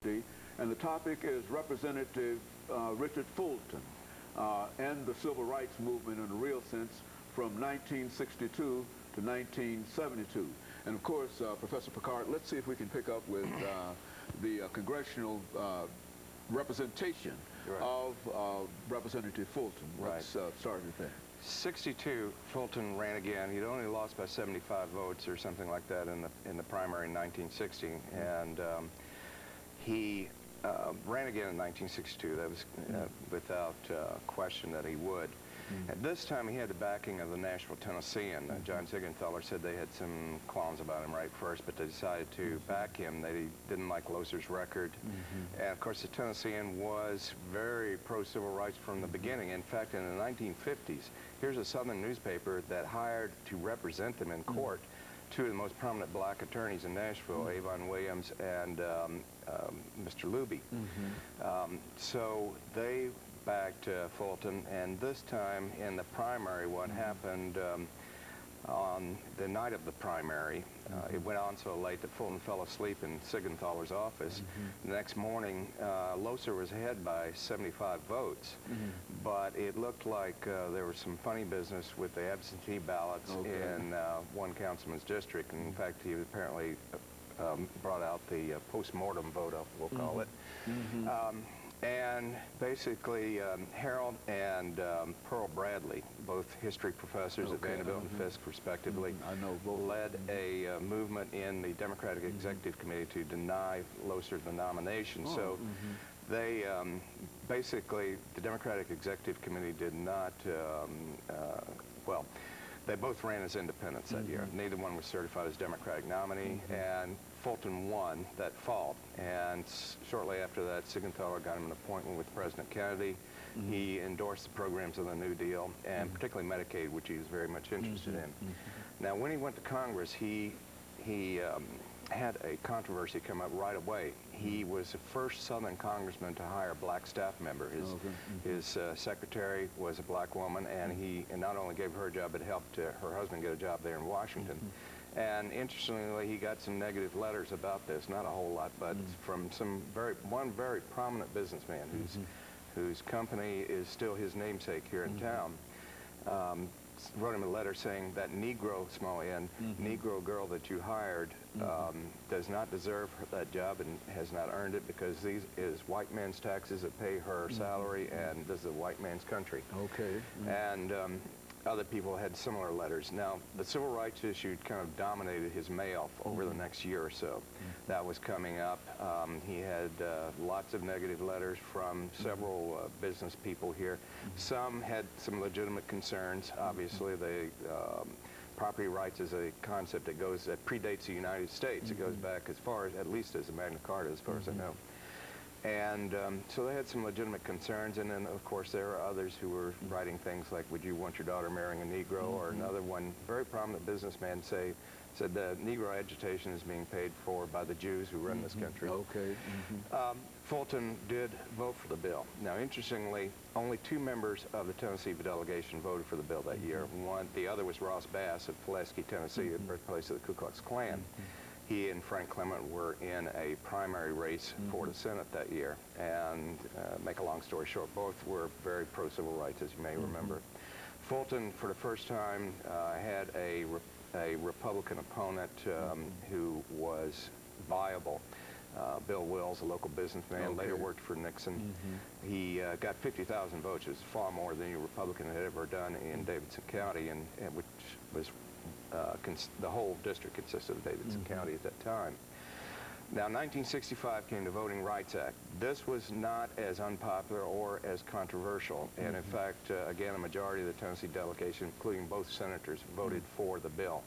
And the topic is Representative Richard Fulton and the Civil Rights Movement in a real sense from 1962 to 1972. And of course, Professor Pickard, let's see if we can pick up with the congressional representation of Representative Fulton. Let's start with that. 62, Fulton ran again. He'd only lost by 75 votes or something like that in the primary in 1960, and he ran again in 1962. That was without question that he would. At this time, he had the backing of the Nashville Tennessean. John Siegenthaler said they had some qualms about him right first, but they decided to back him. They didn't like Loser's record. And of course, the Tennessean was very pro-civil rights from the beginning. In fact, in the 1950s, here's a Southern newspaper that hired to represent them in court two of the most prominent black attorneys in Nashville, Avon Williams and Mr. Luby. So they backed Fulton, and this time in the primary, what happened on the night of the primary, it went on so late that Fulton fell asleep in Siegenthaler's office. The next morning, Loser was ahead by 75 votes, but it looked like there was some funny business with the absentee ballots in one councilman's district. And in fact, he apparently brought out the post-mortem vote, we'll call it. And basically, Harold and Pearl Bradley, both history professors at Vanderbilt and Fisk, respectively, led a movement in the Democratic Executive Committee to deny Loser the nomination. So they basically, the Democratic Executive Committee did not, well, they both ran as independents that year. Neither one was certified as Democratic nominee, and Fulton won that fall. And shortly after that, Siegenthaler got him an appointment with President Kennedy. He endorsed the programs of the New Deal, and particularly Medicaid, which he was very much interested in. Now, when he went to Congress, he had a controversy come up right away. He was the first Southern congressman to hire a black staff member. His secretary was a black woman, and he not only gave her a job, but helped her husband get a job there in Washington. And interestingly, he got some negative letters about this, not a whole lot, but from one very prominent businessman whose company is still his namesake here in town. Wrote him a letter saying that Negro, small n, Negro girl that you hired does not deserve that job and has not earned it, because these is white men's taxes that pay her salary, and this is a white man's country. And other people had similar letters. Now, the civil rights issue kind of dominated his mail over the next year or so. That was coming up. He had lots of negative letters from several business people here. Some had some legitimate concerns. Obviously, property rights is a concept that predates the United States. It goes back as far as, at least as the Magna Carta, as far as I know. And so they had some legitimate concerns, and then of course there are others who were writing things like, would you want your daughter marrying a Negro? Or another one, very prominent businessman said the Negro agitation is being paid for by the Jews who run this country. Fulton did vote for the bill. Now, interestingly, only two members of the Tennessee delegation voted for the bill that year. The other was Ross Bass of Pulaski, Tennessee, the birthplace of the Ku Klux Klan. He and Frank Clement were in a primary race for the Senate that year. And make a long story short, both were very pro-civil rights, as you may remember. Fulton, for the first time, had a Republican opponent who was viable. Bill Wills, a local businessman, later worked for Nixon. He got 50,000 votes, which is far more than any Republican had ever done in Davidson County, and which was the whole district consisted of Davidson County at that time. Now, 1965 came the Voting Rights Act. This was not as unpopular or as controversial, and in fact, again, a majority of the Tennessee delegation, including both senators, voted for the bill.